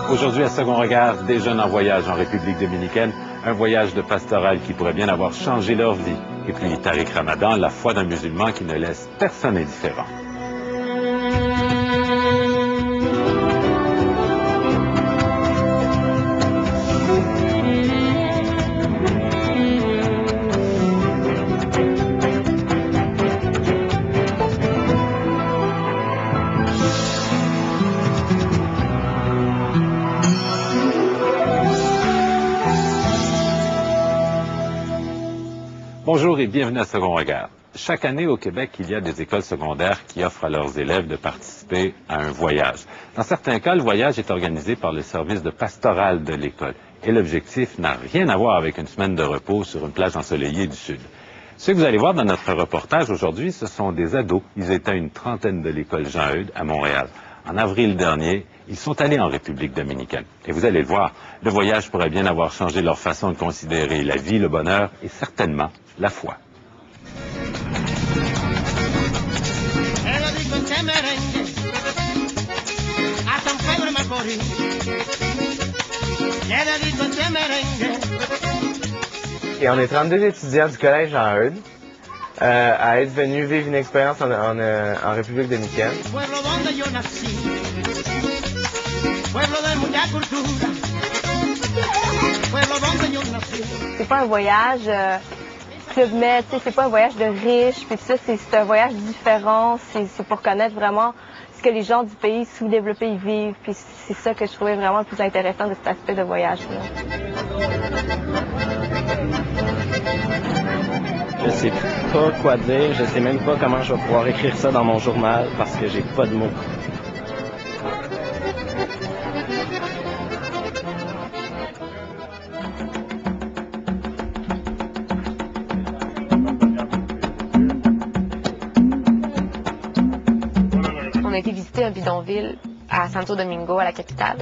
Aujourd'hui, à Second Regard, des jeunes en voyage en République dominicaine, un voyage de pastoral qui pourrait bien avoir changé leur vie. Et puis Tariq Ramadan, la foi d'un musulman qui ne laisse personne indifférent. Bonjour et bienvenue à Second Regard. Chaque année au Québec, il y a des écoles secondaires qui offrent à leurs élèves de participer à un voyage. Dans certains cas, le voyage est organisé par le service de pastoral de l'école. Et l'objectif n'a rien à voir avec une semaine de repos sur une plage ensoleillée du Sud. Ceux que vous allez voir dans notre reportage aujourd'hui, ce sont des ados. Ils étaient à une trentaine de l'école Jean-Eudes à Montréal. En avril dernier, ils sont allés en République dominicaine. Et vous allez le voir, le voyage pourrait bien avoir changé leur façon de considérer la vie, le bonheur et certainement la foi. Et on est 32 étudiants du collège Jean-Eudes à être venus vivre une expérience en République dominicaine. C'est pas un voyage Club Med, c'est pas un voyage de riches, puis ça, c'est un voyage différent, c'est pour connaître vraiment ce que les gens du pays sous-développé y vivent, puis c'est ça que je trouvais vraiment le plus intéressant de cet aspect de voyage-là. Je sais pas quoi dire, je sais même pas comment je vais pouvoir écrire ça dans mon journal parce que j'ai pas de mots. On a été visiter un bidonville à Santo Domingo, à la capitale.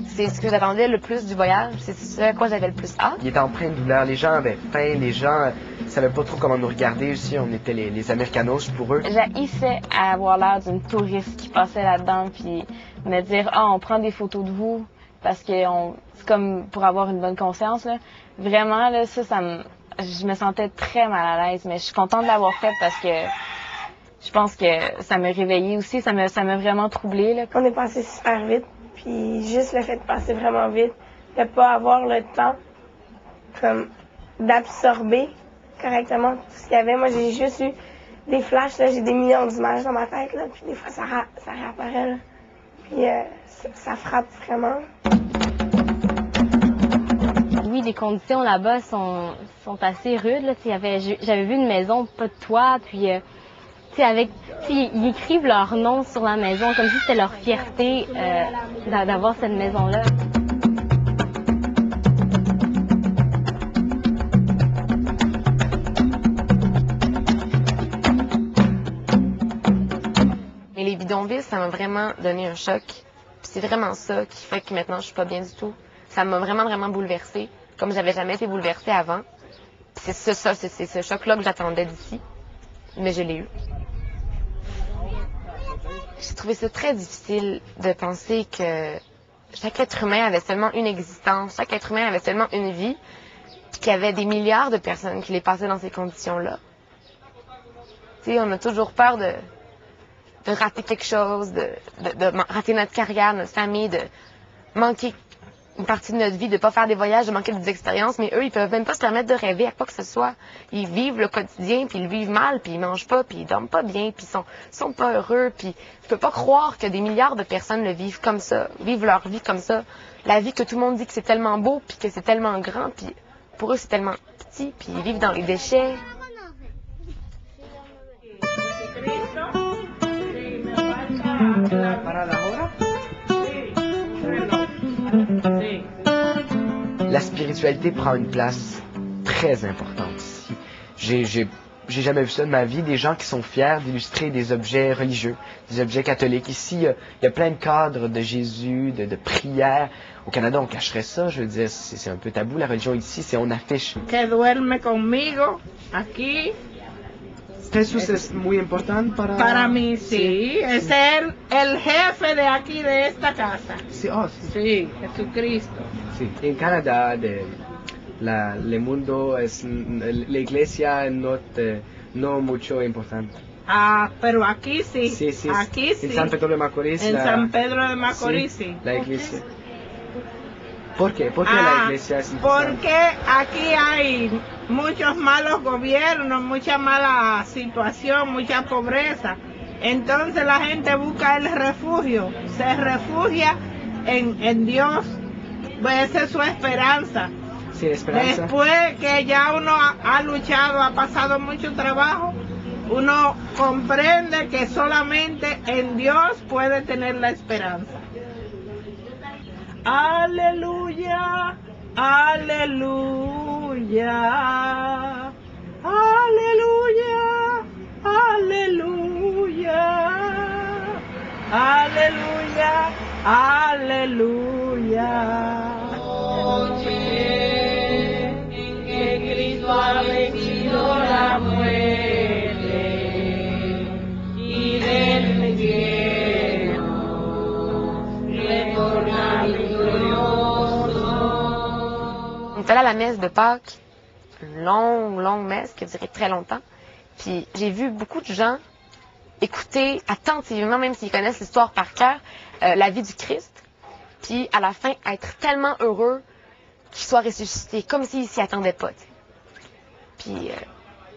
C'est ce que j'attendais le plus du voyage, c'est ce à quoi j'avais le plus hâte. Il était en pleine douleur, les gens avaient faim, les gens savaient pas trop comment nous regarder aussi, on était les Américanos pour eux. J'haïssais avoir l'air d'une touriste qui passait là-dedans, puis me dire « Ah, on prend des photos de vous », parce que c'est comme pour avoir une bonne conscience, là. Vraiment, là, je me sentais très mal à l'aise, mais je suis contente de l'avoir fait parce que je pense que ça m'a réveillée aussi, ça m'a vraiment troublée, là. On est passé super vite, puis juste le fait de passer vraiment vite, de pas avoir le temps comme d'absorber correctement tout ce qu'il y avait. Moi, j'ai juste eu des flashs, là, j'ai des millions d'images dans ma tête, là, puis des fois ça réapparaît, là. Puis ça frappe vraiment. Oui, les conditions là-bas sont assez rudes, là. J'avais vu une maison pas de toit, puis ils écrivent leur nom sur la maison comme si c'était leur fierté d'avoir cette maison-là. Mais les bidonvilles, ça m'a vraiment donné un choc. Puis c'est vraiment ça qui fait que maintenant je suis pas bien du tout. Ça m'a vraiment bouleversée, comme j'avais jamais été bouleversée avant. C'est ce choc-là que j'attendais d'ici, mais je l'ai eu. J'ai trouvé ça très difficile de penser que chaque être humain avait seulement une existence, chaque être humain avait seulement une vie, puis qu'il y avait des milliards de personnes qui les passaient dans ces conditions-là. Tu sais, on a toujours peur de rater quelque chose, de rater notre carrière, notre famille, de manquer une partie de notre vie, de ne pas faire des voyages, de manquer des expériences, mais eux, ils peuvent même pas se permettre de rêver à quoi que ce soit. Ils vivent le quotidien, puis ils vivent mal, puis ils mangent pas, puis ils dorment pas bien, puis ils sont pas heureux, puis je peux pas croire que des milliards de personnes le vivent comme ça, vivent leur vie comme ça. La vie que tout le monde dit que c'est tellement beau, puis que c'est tellement grand, puis pour eux, c'est tellement petit, puis ils vivent dans les déchets. La spiritualité prend une place très importante ici. J'ai jamais vu ça de ma vie, des gens qui sont fiers d'illustrer des objets religieux, des objets catholiques. Ici, il y a plein de cadres de Jésus, de prières. Au Canada, on cacherait ça, je veux dire, c'est un peu tabou, la religion ici, c'est on affiche. Que duerme conmigo, aquí, Jesús es muy importante Para mí sí, es ser el jefe de aquí, de esta casa. Sí, oh, sí. Sí, Jesucristo. Sí. En Canadá, el mundo es la iglesia no mucho importante. Ah, pero aquí sí. Sí, sí. Aquí sí. En San Pedro de Macorís. En San Pedro de Macorís sí. La iglesia. ¿Por qué? ¿Por qué la iglesia es importante? Porque aquí hay muchos malos gobiernos, mucha mala situación, mucha pobreza. Entonces la gente busca el refugio, se refugia en Dios. Pues esa es su esperanza. Sí, esperanza. Después que ya uno ha luchado, ha pasado mucho trabajo, uno comprende que solamente en Dios puede tener la esperanza. Aleluya, aleluya, aleluya, aleluya, aleluya, aleluya. Noche en que Cristo ha vencido la muerte y del infierno retorna victorioso. On est allé à la messe de Pâques, une longue messe qui a duré très longtemps. Puis j'ai vu beaucoup de gens écouter attentivement, même s'ils connaissent l'histoire par cœur, la vie du Christ. Puis à la fin, être tellement heureux qu'il soit ressuscité, comme s'il s'y attendait pas. T'sais. Puis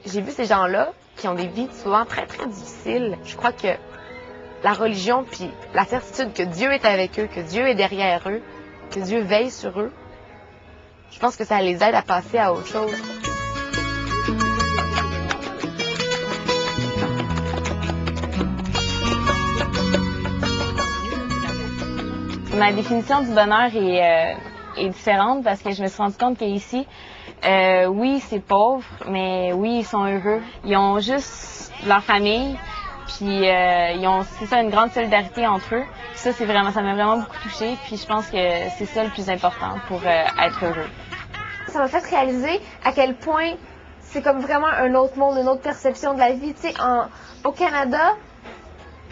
j'ai vu ces gens-là qui ont des vies souvent très difficiles. Je crois que la religion, puis la certitude que Dieu est avec eux, que Dieu est derrière eux, que Dieu veille sur eux, je pense que ça les aide à passer à autre chose. Ma définition du bonheur est différente parce que je me suis rendu compte qu'ici, oui, c'est pauvre, mais oui, ils sont heureux. Ils ont juste leur famille, puis ils ont, c'est ça, une grande solidarité entre eux. Puis ça, ça m'a vraiment beaucoup touchée, puis je pense que c'est ça le plus important pour être heureux. Ça m'a fait réaliser à quel point c'est comme vraiment un autre monde, une autre perception de la vie. Tu sais, au Canada,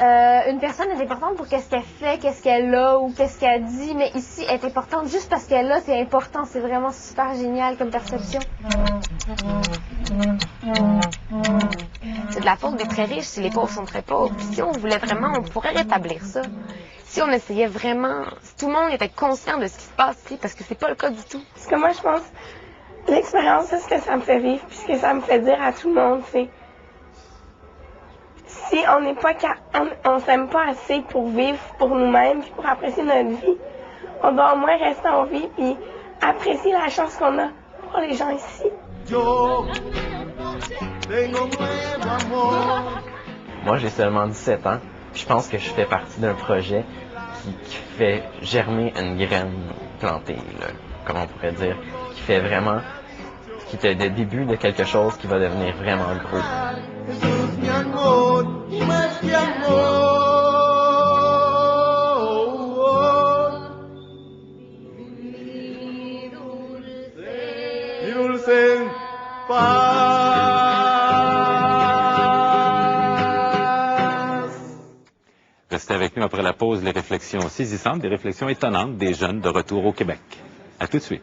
une personne est importante pour qu'est-ce qu'elle fait, qu'est-ce qu'elle a ou qu'est-ce qu'elle dit, mais ici, elle est importante juste parce qu'elle a, c'est important. C'est vraiment super génial comme perception. C'est de la faute des très riches si les pauvres sont très pauvres. Puis si on voulait vraiment, on pourrait rétablir ça. Si on essayait vraiment, si tout le monde était conscient de ce qui se passe ici, parce que c'est pas le cas du tout. Parce que moi, je pense, l'expérience, c'est ce que ça me fait vivre, puis ce que ça me fait dire à tout le monde, c'est si on n'est pas on s'aime pas assez pour vivre pour nous-mêmes puis pour apprécier notre vie, on doit au moins rester en vie puis apprécier la chance qu'on a pour les gens ici. Moi, j'ai seulement 17 ans. Puis je pense que je fais partie d'un projet qui fait germer une graine plantée, là, comme on pourrait dire, qui fait vraiment, qui est le début de quelque chose qui va devenir vraiment gros. Restez avec nous après la pause, les réflexions saisissantes, des réflexions étonnantes des jeunes de retour au Québec. À tout de suite.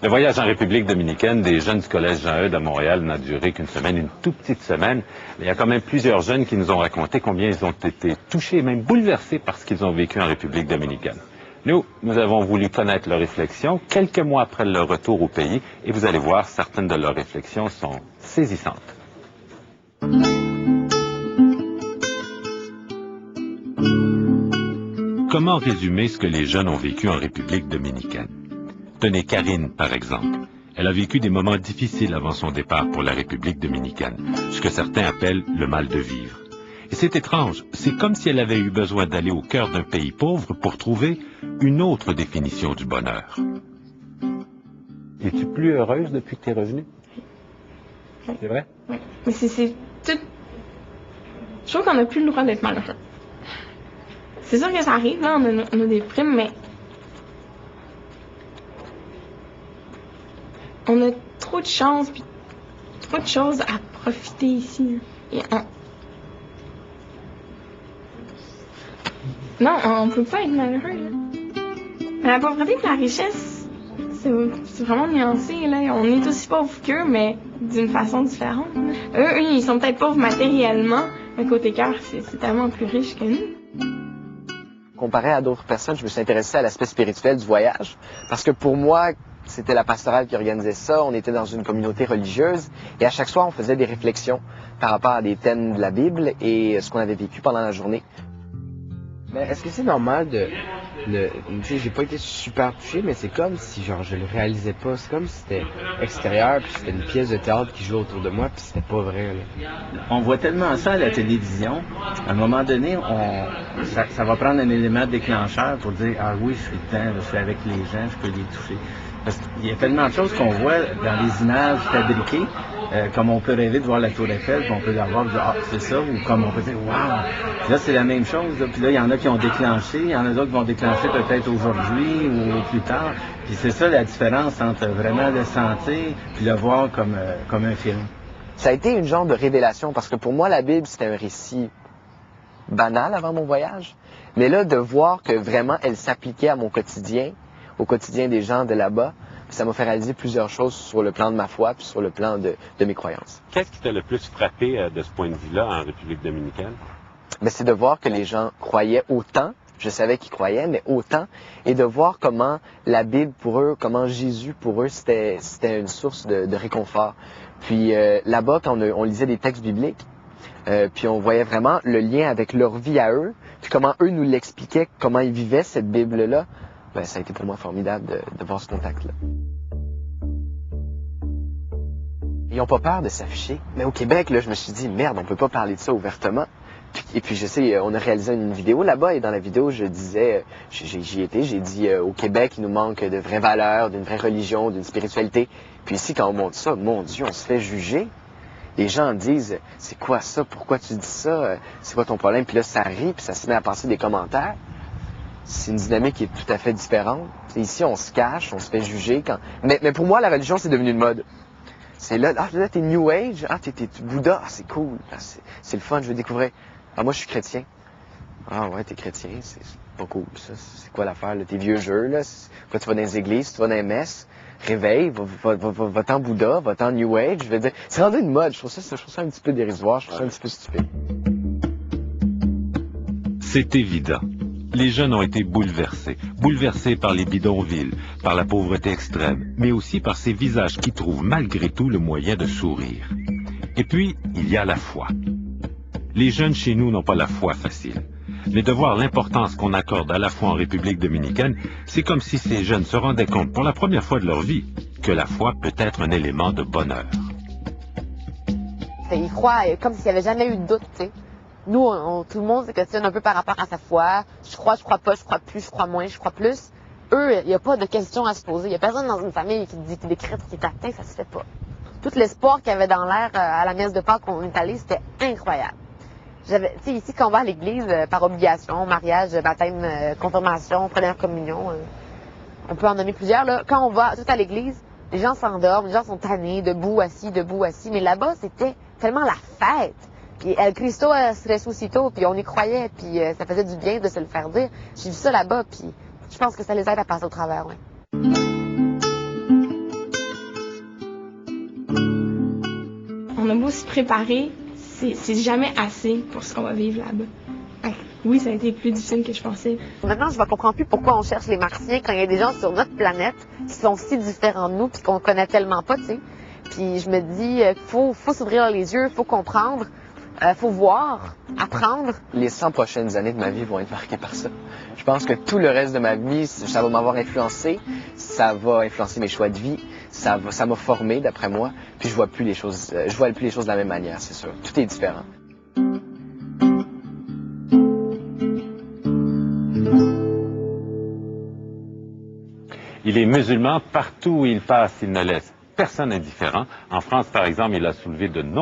Le voyage en République dominicaine des jeunes du Collège Jean-Eudes à Montréal n'a duré qu'une semaine, une toute petite semaine. Mais il y a quand même plusieurs jeunes qui nous ont raconté combien ils ont été touchés, même bouleversés par ce qu'ils ont vécu en République dominicaine. Nous avons voulu connaître leurs réflexions quelques mois après leur retour au pays et vous allez voir, certaines de leurs réflexions sont saisissantes. Comment résumer ce que les jeunes ont vécu en République dominicaine? Tenez Karine, par exemple. Elle a vécu des moments difficiles avant son départ pour la République dominicaine, ce que certains appellent le mal de vivre. Et c'est étrange, c'est comme si elle avait eu besoin d'aller au cœur d'un pays pauvre pour trouver une autre définition du bonheur. Es-tu plus heureuse depuis que tu es revenue? C'est vrai? Oui. Mais c'est tout... Je trouve qu'on n'a plus le droit d'être malheureux. C'est sûr que ça arrive, là, on a des primes, mais... On a trop de chance, puis trop de choses à profiter ici. Et Non, on peut pas être malheureux, là. La pauvreté et la richesse, c'est vraiment nuancé, là. On est aussi pauvres qu'eux, mais d'une façon différente. Eux, ils sont peut-être pauvres matériellement, mais côté cœur, c'est tellement plus riche que nous. Comparé à d'autres personnes, je me suis intéressé à l'aspect spirituel du voyage, parce que pour moi, c'était la pastorale qui organisait ça, on était dans une communauté religieuse, et à chaque soir, on faisait des réflexions par rapport à des thèmes de la Bible et ce qu'on avait vécu pendant la journée. Mais est-ce que c'est normal de... Tu sais, j'ai pas été super touché, mais c'est comme si, genre, je le réalisais pas. C'est comme si c'était extérieur, puis c'était une pièce de théâtre qui jouait autour de moi, puis c'était pas vrai, là. On voit tellement ça à la télévision. À un moment donné, ça va prendre un élément déclencheur pour dire « Ah oui, je suis dedans, je suis avec les gens, je peux les toucher. » Parce qu'il y a tellement de choses qu'on voit dans les images fabriquées, comme on peut rêver de voir la Tour Eiffel, puis on peut avoir dire « Ah, c'est ça », ou comme on peut dire « Wow! » Puis là, c'est la même chose. Là. Puis là, il y en a qui ont déclenché, il y en a d'autres qui vont déclencher peut-être aujourd'hui ou plus tard. Puis c'est ça la différence entre vraiment le sentir puis le voir comme un film. Ça a été une genre de révélation, parce que pour moi, la Bible, c'était un récit banal avant mon voyage. Mais là, de voir que vraiment, elle s'appliquait à mon quotidien, au quotidien des gens de là-bas, ça m'a fait réaliser plusieurs choses sur le plan de ma foi puis sur le plan de mes croyances. Qu'est-ce qui t'a le plus frappé de ce point de vue-là en République dominicaine? Mais c'est de voir que les gens croyaient autant, je savais qu'ils croyaient, mais autant, et de voir comment la Bible pour eux, comment Jésus pour eux, c'était une source de réconfort. Puis là-bas, quand on lisait des textes bibliques, puis on voyait vraiment le lien avec leur vie à eux, puis comment eux nous l'expliquaient, comment ils vivaient cette Bible-là, ben, ça a été pour moi formidable de voir ce contact-là. Ils n'ont pas peur de s'afficher. Mais au Québec, là, je me suis dit, merde, on peut pas parler de ça ouvertement. Et puis, je sais, on a réalisé une vidéo là-bas, et dans la vidéo, je disais, j'y étais, j'ai dit, au Québec, il nous manque de vraies valeurs, d'une vraie religion, d'une spiritualité. Puis ici, quand on montre ça, mon Dieu, on se fait juger. Les gens disent, c'est quoi ça? Pourquoi tu dis ça? C'est quoi ton problème? Puis là, ça rit, puis ça se met à passer des commentaires. C'est une dynamique qui est tout à fait différente. T'sais, ici, on se cache, on se fait juger. Mais pour moi, la religion, c'est devenu une mode. C'est là, t'es New Age, t'es Bouddha, c'est cool, c'est le fun, je veux découvrir. Ah, moi, je suis chrétien. Ah ouais, t'es chrétien, c'est pas cool, ça. C'est quoi l'affaire, là? Tes vieux jeux, là? Quand tu vas dans les églises, tu vas dans les messes, réveille, va-t'en Bouddha, va-t'en New Age, je veux dire. C'est rendu une mode, je trouve ça un petit peu dérisoire, je trouve ça un petit peu stupide. C'est évident. Les jeunes ont été bouleversés par les bidonvilles, par la pauvreté extrême, mais aussi par ces visages qui trouvent malgré tout le moyen de sourire. Et puis, il y a la foi. Les jeunes chez nous n'ont pas la foi facile. Mais de voir l'importance qu'on accorde à la foi en République dominicaine, c'est comme si ces jeunes se rendaient compte pour la première fois de leur vie que la foi peut être un élément de bonheur. Ils croient comme s'il n'y avait jamais eu de doute, tu sais. Nous, tout le monde se questionne un peu par rapport à sa foi. Je crois pas, je crois plus, je crois moins, je crois plus. Eux, il n'y a pas de questions à se poser. Il n'y a personne dans une famille qui dit qu'il est chrétien, qui est athée, ça se fait pas. Tout l'espoir qu'il y avait dans l'air à la messe de Pâques qu'on est allé, c'était incroyable. Tu sais, ici, quand on va à l'église, par obligation, mariage, baptême, confirmation, première communion, on peut en nommer plusieurs, là. Quand on va tout à l'église, les gens s'endorment, les gens sont tannés, debout, assis. Mais là-bas, c'était tellement la fête. Puis El Cristo Resucito, puis on y croyait, puis ça faisait du bien de se le faire dire. J'ai vu ça là-bas, puis je pense que ça les aide à passer au travers, ouais. On a beau se préparer, c'est jamais assez pour ce qu'on va vivre là-bas. Oui, ça a été plus difficile que je pensais. Maintenant, je ne comprends plus pourquoi on cherche les Martiens quand il y a des gens sur notre planète qui sont si différents de nous, puis qu'on connaît tellement pas, tu sais. Puis je me dis, faut s'ouvrir les yeux, faut comprendre. Faut voir, apprendre. Les 100 prochaines années de ma vie vont être marquées par ça. Je pense que tout le reste de ma vie, ça va m'avoir influencé, ça va influencer mes choix de vie, ça m'a formé d'après moi, puis je vois plus les choses de la même manière, c'est sûr. Tout est différent. Il est musulman, partout où il passe, il ne laisse personne indifférent. En France, par exemple, il a soulevé de nombreux